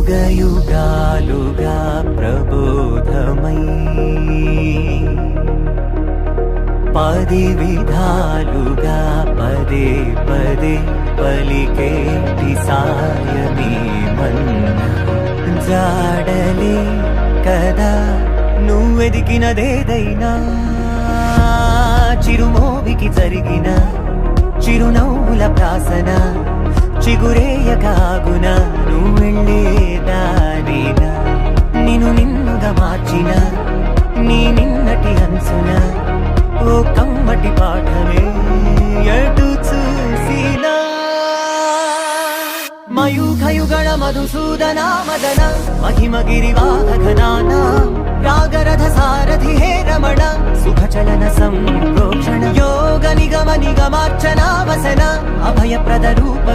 యుగ యుగాలుగా ప్రబోధమై పది విధాలుగా పదే పదే పలికేటి సాయమే మన్నా జాడలే కదా నువ్వెదికినదేదైనా చిరుమోవికి జరిగిన చిరునవ్వుల ప్రాసన చిగురేయకాగున నువ్వెళ్ళేదానేనా నిన్ను నిన్నుగా మార్చిన నీ నిన్నటి హంసున ఓ కమ్మటి పాఠమే ఎటు చూసినా మయూఖయుగణ మధుసూదన మదన మహిమగిరివాహ ఘనాన రాగరథ సారథి హే రమణ సుఖచలన సంప్రోక్షణ యోగ నిగమ నిగమార్చన వసన అభయప్రద రూప